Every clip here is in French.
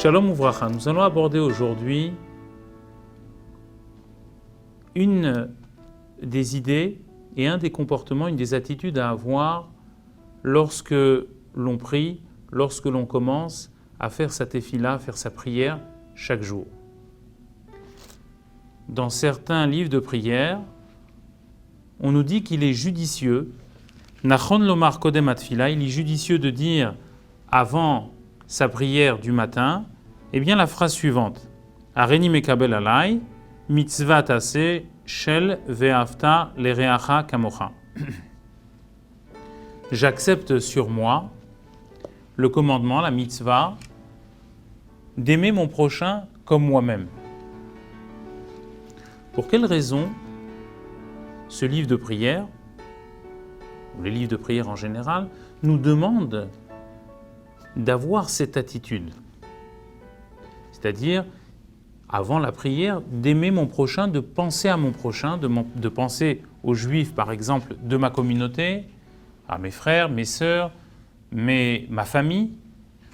Shalom Uvracha, nous allons aborder aujourd'hui une des idées et un des comportements, une des attitudes à avoir lorsque l'on prie, lorsque l'on commence à faire sa tefila, à faire sa prière chaque jour. Dans certains livres de prière, on nous dit qu'il est judicieux, Nachon lomar kodem atfila, il est judicieux de dire avant sa prière du matin, eh bien la phrase suivante, Areni mekabel alai, mitzvah tase shel ve'afta lereacha kamocha. J'accepte sur moi le commandement, la mitzvah, d'aimer mon prochain comme moi-même. Pour quelle raison ce livre de prière, ou les livres de prière en général, nous demandent d'avoir cette attitude, c'est-à-dire, avant la prière, d'aimer mon prochain, de penser à mon prochain, de penser aux Juifs, par exemple, de ma communauté, à mes frères, mes sœurs, ma famille,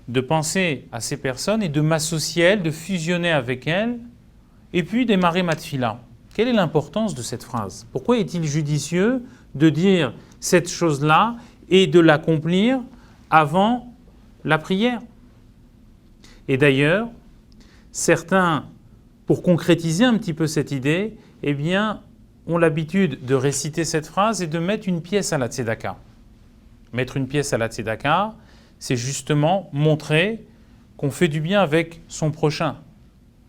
de penser à ces personnes et de m'associer à elles, de fusionner avec elles, et puis démarrer ma tefila. Quelle est l'importance de cette phrase? Pourquoi est-il judicieux de dire cette chose-là et de l'accomplir avant la prière? Et d'ailleurs, certains, pour concrétiser un petit peu cette idée, eh bien, ont l'habitude de réciter cette phrase et de mettre une pièce à la tzedaka. Mettre une pièce à la tzedaka, c'est justement montrer qu'on fait du bien avec son prochain,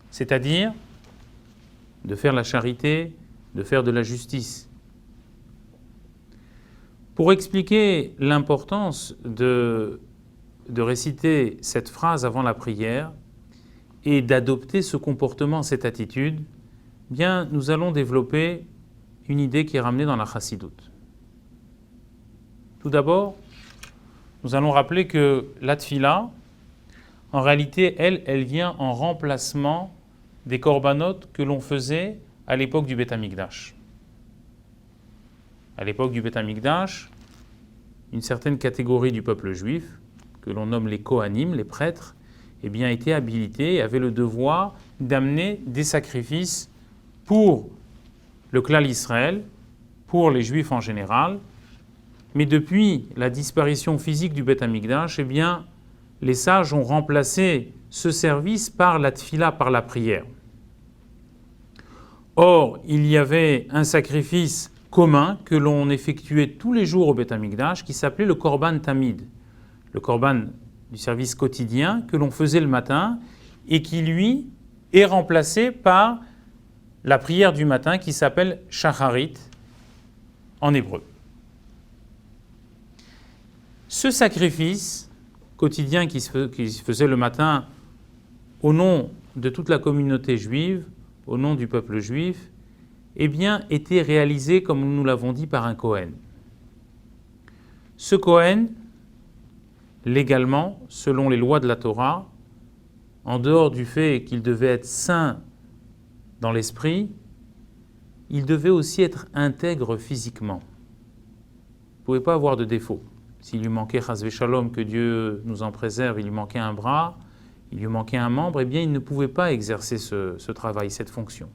c'est-à-dire de faire la charité, de faire de la justice. Pour expliquer l'importance de réciter cette phrase avant la prière et d'adopter ce comportement, cette attitude, bien, nous allons développer une idée qui est ramenée dans la chassidoute. Tout d'abord, nous allons rappeler que la tefila, en réalité, elle vient en remplacement des korbanot que l'on faisait à l'époque du Beth Amikdash. À l'époque du Beth Amikdash, une certaine catégorie du peuple juif, que l'on nomme les Kohanim, les prêtres, eh bien, étaient habilités et avaient le devoir d'amener des sacrifices pour le Klal Israël, pour les Juifs en général. Mais depuis la disparition physique du Beth Amikdash, eh bien, les sages ont remplacé ce service par la tefila, par la prière. Or, il y avait un sacrifice commun que l'on effectuait tous les jours au Beth Amikdash qui s'appelait le Korban Tamid, le Korban du service quotidien que l'on faisait le matin et qui, lui, est remplacé par la prière du matin qui s'appelle Shacharit en hébreu. Ce sacrifice quotidien qui se faisait le matin au nom de toute la communauté juive, au nom du peuple juif, eh bien, était réalisé, comme nous l'avons dit, par un Kohen. Ce Kohen, légalement, selon les lois de la Torah, en dehors du fait qu'il devait être saint dans l'esprit, il devait aussi être intègre physiquement. Il ne pouvait pas avoir de défaut. S'il lui manquait, chas v'shalom, que Dieu nous en préserve, il lui manquait un bras, il lui manquait un membre, eh bien il ne pouvait pas exercer ce travail, cette fonction.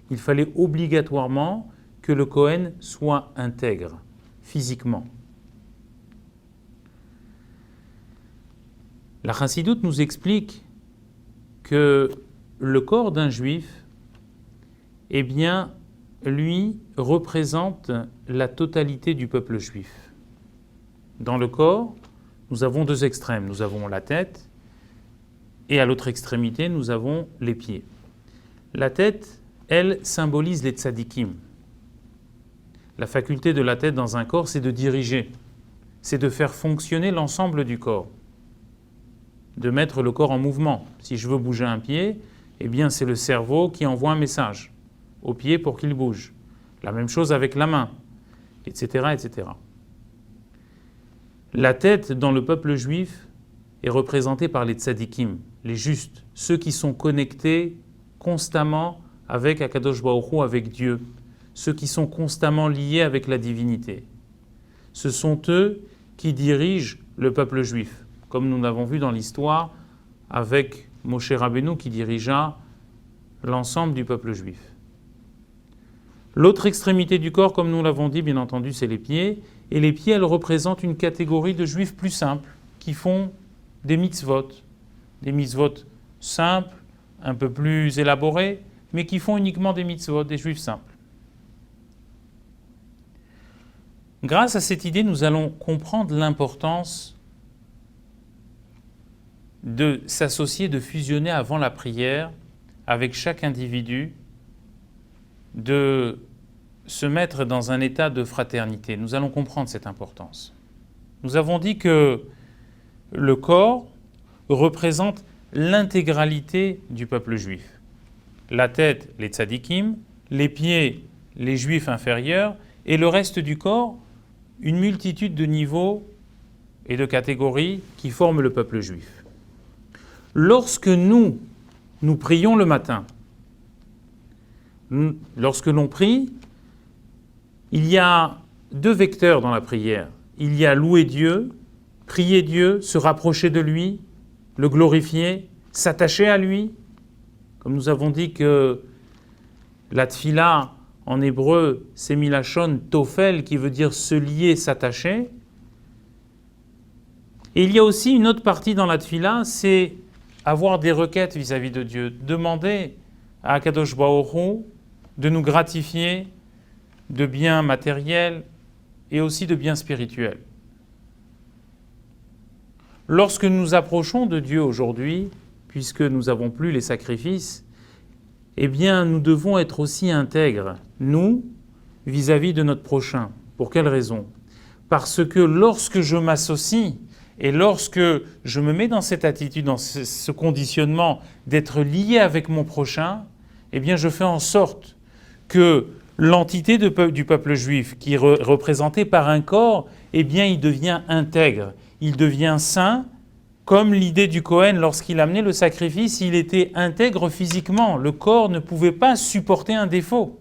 Il fallait obligatoirement que le Kohen soit intègre, physiquement. La chassidoute nous explique que le corps d'un juif, eh bien, lui, représente la totalité du peuple juif. Dans le corps, nous avons deux extrêmes. Nous avons la tête et à l'autre extrémité, nous avons les pieds. La tête, elle, symbolise les tzadikim. La faculté de la tête dans un corps, c'est de diriger, c'est de faire fonctionner l'ensemble du corps, de mettre le corps en mouvement. Si je veux bouger un pied, eh bien c'est le cerveau qui envoie un message au pied pour qu'il bouge. La même chose avec la main, etc., etc. La tête dans le peuple juif est représentée par les tzadikim, les justes, ceux qui sont connectés constamment avec Akadosh Baruch Hu, avec Dieu, ceux qui sont constamment liés avec la divinité. Ce sont eux qui dirigent le peuple juif, comme nous l'avons vu dans l'histoire avec Moshe Rabbeinu qui dirigea l'ensemble du peuple juif. L'autre extrémité du corps, comme nous l'avons dit, bien entendu, c'est les pieds. Et les pieds, elles représentent une catégorie de juifs plus simples, qui font des mitzvot simples, un peu plus élaborés, mais qui font uniquement des mitzvot, des juifs simples. Grâce à cette idée, nous allons comprendre l'importance de s'associer, de fusionner avant la prière avec chaque individu, de se mettre dans un état de fraternité. Nous allons comprendre cette importance. Nous avons dit que le corps représente l'intégralité du peuple juif. La tête, les tzadikim, les pieds, les juifs inférieurs, et le reste du corps, une multitude de niveaux et de catégories qui forment le peuple juif. Lorsque nous prions le matin, lorsque l'on prie, il y a deux vecteurs dans la prière. Il y a louer Dieu, prier Dieu, se rapprocher de lui, le glorifier, s'attacher à lui. Comme nous avons dit que la tfila, en hébreu, c'est milachon tofel, qui veut dire se lier, s'attacher. Et il y a aussi une autre partie dans la tfila, c'est avoir des requêtes vis-à-vis de Dieu, demander à Akadosh Baruch Hu de nous gratifier de biens matériels et aussi de biens spirituels. Lorsque nous nous approchons de Dieu aujourd'hui, puisque nous n'avons plus les sacrifices, eh bien nous devons être aussi intègres, nous, vis-à-vis de notre prochain. Pour quelle raison ? Parce que lorsque je m'associe et lorsque je me mets dans cette attitude, dans ce conditionnement d'être lié avec mon prochain, eh bien je fais en sorte que l'entité du peuple juif, qui est représentée par un corps, eh bien il devient intègre, il devient saint, comme l'idée du Kohen, lorsqu'il amenait le sacrifice, il était intègre physiquement, le corps ne pouvait pas supporter un défaut.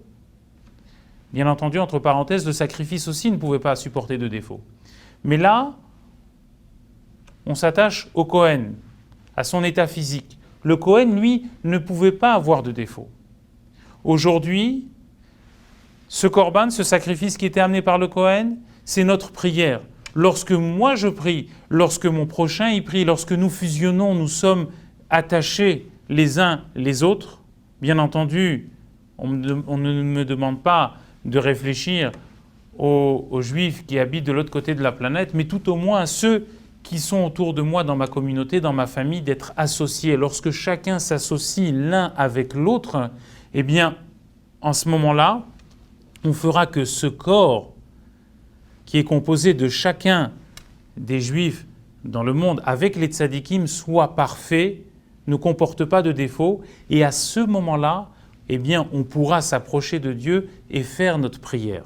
Bien entendu, entre parenthèses, le sacrifice aussi ne pouvait pas supporter de défaut. Mais là, on s'attache au Kohen, à son état physique. Le Kohen, lui, ne pouvait pas avoir de défaut. Aujourd'hui, ce korban, ce sacrifice qui était amené par le Kohen, c'est notre prière. Lorsque moi je prie, lorsque mon prochain y prie, lorsque nous fusionnons, nous sommes attachés les uns les autres. Bien entendu, on ne me demande pas de réfléchir aux Juifs qui habitent de l'autre côté de la planète, mais tout au moins à ceux qui sont autour de moi dans ma communauté, dans ma famille, d'être associés. Lorsque chacun s'associe l'un avec l'autre, eh bien, en ce moment-là, on fera que ce corps qui est composé de chacun des Juifs dans le monde avec les tzadikim soit parfait, ne comporte pas de défaut, et à ce moment-là, eh bien, on pourra s'approcher de Dieu et faire notre prière.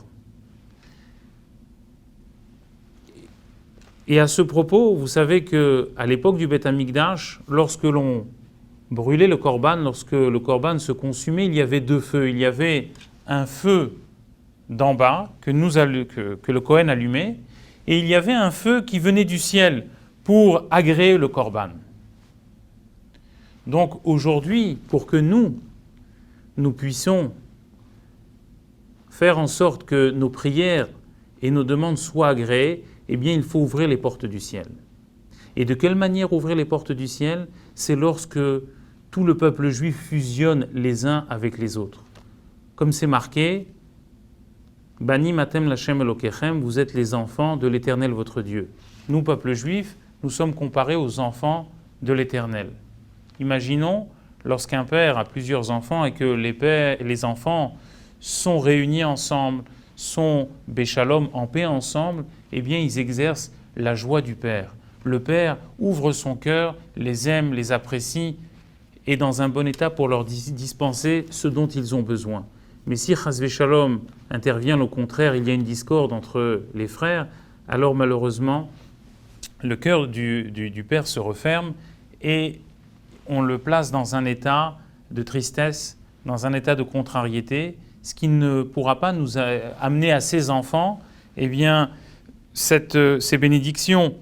Et à ce propos, vous savez qu'à l'époque du Beth Amikdash, lorsque l'on brûlait le korban, lorsque le korban se consumait, il y avait deux feux. Il y avait un feu d'en bas que le Kohen allumait, et il y avait un feu qui venait du ciel pour agréer le korban. Donc aujourd'hui, pour que nous puissions faire en sorte que nos prières et nos demandes soient agréées, eh bien il faut ouvrir les portes du ciel. Et de quelle manière ouvrir les portes du ciel ? C'est lorsque tout le peuple juif fusionne les uns avec les autres. Comme c'est marqué, Bani matem lachem elokechem, vous êtes les enfants de l'Éternel votre Dieu. Nous, peuple juif, nous sommes comparés aux enfants de l'Éternel. Imaginons lorsqu'un père a plusieurs enfants et que les enfants sont réunis ensemble, sont béchalom en paix ensemble, eh bien ils exercent la joie du père. Le père ouvre son cœur, les aime, les apprécie, et dans un bon état pour leur dispenser ce dont ils ont besoin. Mais si Chas Shalom intervient au contraire, il y a une discorde entre les frères, alors malheureusement, le cœur du père se referme et on le place dans un état de tristesse, dans un état de contrariété, ce qui ne pourra pas nous amener à ses enfants eh bien, ces bénédictions.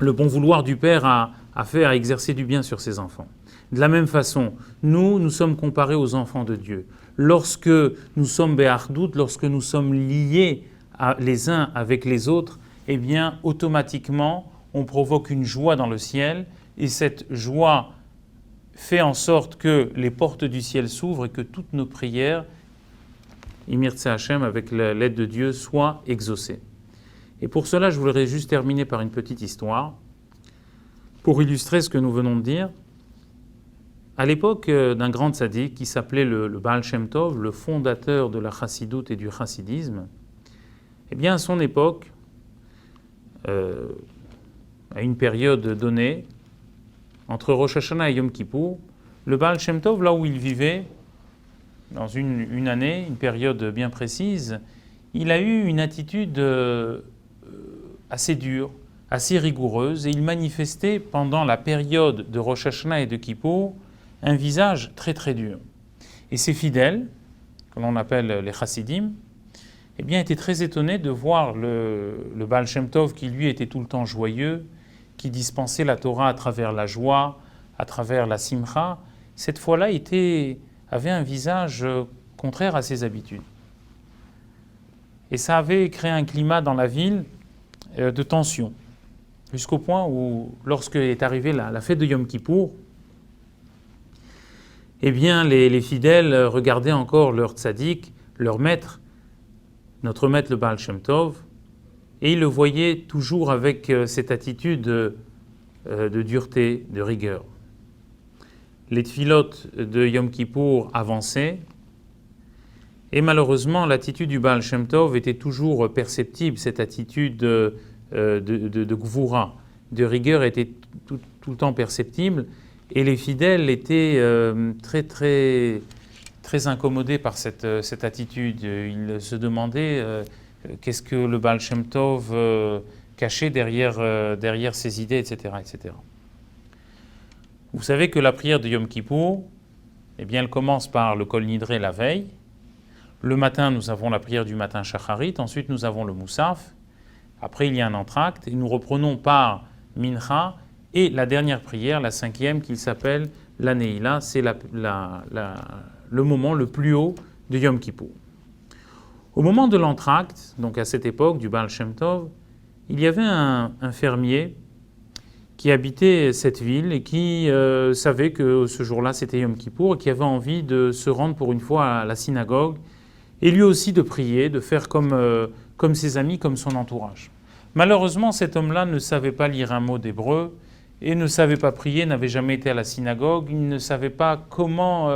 Le bon vouloir du père à à faire, à exercer du bien sur ses enfants. De la même façon, nous sommes comparés aux enfants de Dieu. Lorsque nous sommes be'achdout, lorsque nous sommes liés les uns avec les autres, eh bien, automatiquement, on provoque une joie dans le ciel, et cette joie fait en sorte que les portes du ciel s'ouvrent et que toutes nos prières, Imir Tse Hashem, avec l'aide de Dieu, soient exaucées. Et pour cela, je voudrais juste terminer par une petite histoire, pour illustrer ce que nous venons de dire. À l'époque d'un grand tzaddik qui s'appelait le Baal Shem Tov, le fondateur de la chassidoute et du chassidisme, eh bien à son époque, à une période donnée, entre Rosh Hashanah et Yom Kippour, le Baal Shem Tov, là où il vivait, dans une année, une période bien précise, il a eu une attitude assez dure, assez rigoureuse, et il manifestait pendant la période de Rosh Hashanah et de Kippour un visage très très dur. Et ses fidèles, que l'on appelle les chassidim, eh bien, étaient très étonnés de voir le Baal Shem Tov qui lui était tout le temps joyeux, qui dispensait la Torah à travers la joie, à travers la simcha, cette fois-là avait un visage contraire à ses habitudes. Et ça avait créé un climat dans la ville de tension, jusqu'au point où, lorsque est arrivée la fête de Yom Kippour, eh bien, les fidèles regardaient encore leur tzaddik, leur maître, notre maître le Baal Shem Tov, et ils le voyaient toujours avec cette attitude de dureté, de rigueur. Les tfilotes de Yom Kippour avançaient, et malheureusement, l'attitude du Baal Shem Tov était toujours perceptible, cette attitude de gvoura, de rigueur était tout le temps perceptible, et les fidèles étaient très incommodés par cette attitude. Ils se demandaient qu'est-ce que le Baal Shem Tov cachait derrière ses idées, etc., etc. Vous savez que la prière de Yom Kippour, eh bien, elle commence par le Kol Nidré la veille. Le matin, nous avons la prière du matin Shacharit. Ensuite, nous avons le Moussaf. Après, il y a un entracte. Et nous reprenons par Mincha. Et la dernière prière, la cinquième, qu'il s'appelle la Neila, c'est le moment le plus haut de Yom Kippour. Au moment de l'entracte, donc à cette époque du Baal Shem Tov, il y avait un fermier qui habitait cette ville et qui savait que ce jour-là c'était Yom Kippour et qui avait envie de se rendre pour une fois à la synagogue et lui aussi de prier, de faire comme ses amis, comme son entourage. Malheureusement, cet homme-là ne savait pas lire un mot d'hébreu et ne savait pas prier, n'avait jamais été à la synagogue, il ne savait pas comment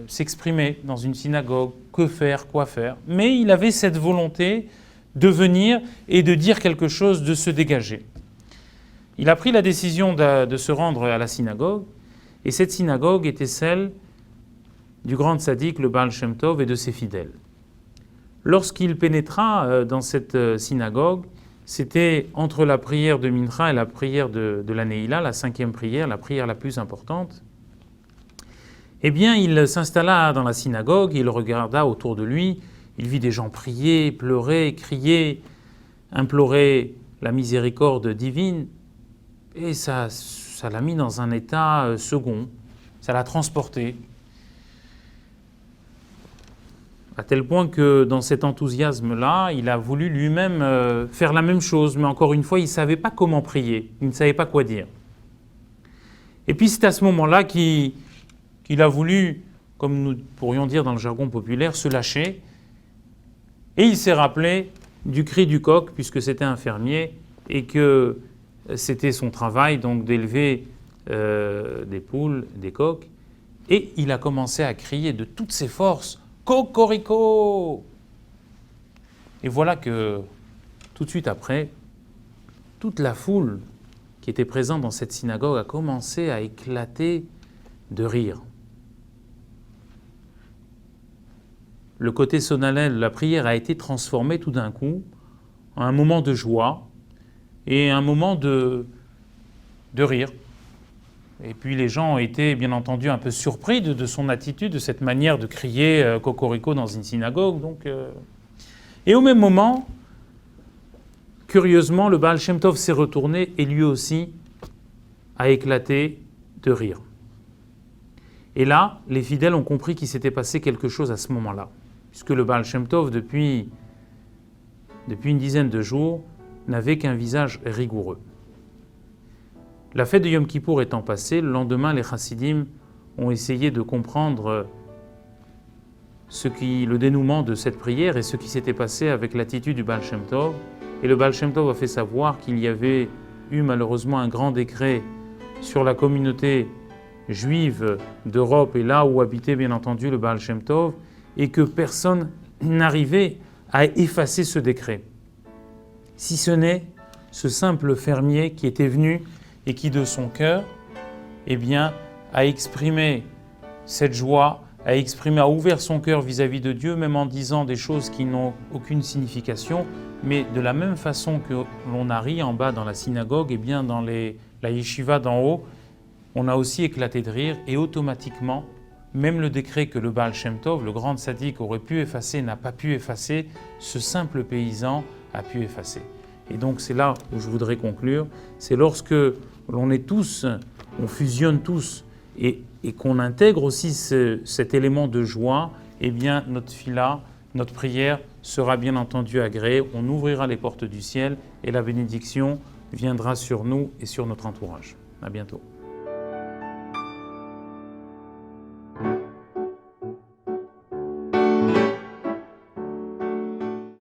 s'exprimer dans une synagogue, que faire, quoi faire. Mais il avait cette volonté de venir et de dire quelque chose, de se dégager. Il a pris la décision de se rendre à la synagogue, et cette synagogue était celle du grand tzaddik, le Baal Shem Tov, et de ses fidèles. Lorsqu'il pénétra dans cette synagogue, c'était entre la prière de Mincha et la prière de la Neila, la cinquième prière, la prière la plus importante. Eh bien, il s'installa dans la synagogue, il regarda autour de lui, il vit des gens prier, pleurer, crier, implorer la miséricorde divine, et ça l'a mis dans un état second, ça l'a transporté, à tel point que dans cet enthousiasme-là, il a voulu lui-même faire la même chose, mais encore une fois, il ne savait pas comment prier, il ne savait pas quoi dire. Et puis c'est à ce moment-là qu'il a voulu, comme nous pourrions dire dans le jargon populaire, se lâcher, et il s'est rappelé du cri du coq, puisque c'était un fermier, et que c'était son travail donc d'élever des poules, des coqs, et il a commencé à crier de toutes ses forces « Cocorico !» Et voilà que, tout de suite après, toute la foule qui était présente dans cette synagogue a commencé à éclater de rire. Le côté solennel de la prière a été transformé tout d'un coup en un moment de joie et un moment de rire. Et puis les gens ont été bien entendu un peu surpris de son attitude, de cette manière de crier Cocorico dans une synagogue. Et au même moment, curieusement, le Baal Shem Tov s'est retourné et lui aussi a éclaté de rire. Et là, les fidèles ont compris qu'il s'était passé quelque chose à ce moment-là, puisque le Baal Shem Tov, depuis une dizaine de jours, n'avait qu'un visage rigoureux. La fête de Yom Kippour étant passée, le lendemain, les chassidim ont essayé de comprendre le dénouement de cette prière et ce qui s'était passé avec l'attitude du Baal Shem Tov. Et le Baal Shem Tov a fait savoir qu'il y avait eu malheureusement un grand décret sur la communauté juive d'Europe et là où habitait bien entendu le Baal Shem Tov, et que personne n'arrivait à effacer ce décret, si ce n'est ce simple fermier qui était venu et qui de son cœur a exprimé cette joie, a ouvert son cœur vis-à-vis de Dieu, même en disant des choses qui n'ont aucune signification, mais de la même façon que l'on a ri en bas dans la synagogue, dans la yeshiva d'en haut, on a aussi éclaté de rire, et automatiquement, même le décret que le Baal Shem Tov, le grand tzaddik, aurait pu effacer, n'a pas pu effacer, ce simple paysan a pu effacer. Et donc c'est là où je voudrais conclure, c'est lorsque l'on est tous, on fusionne tous, et qu'on intègre aussi cet élément de joie, notre fila, notre prière sera bien entendu agréée, on ouvrira les portes du ciel, et la bénédiction viendra sur nous et sur notre entourage. À bientôt.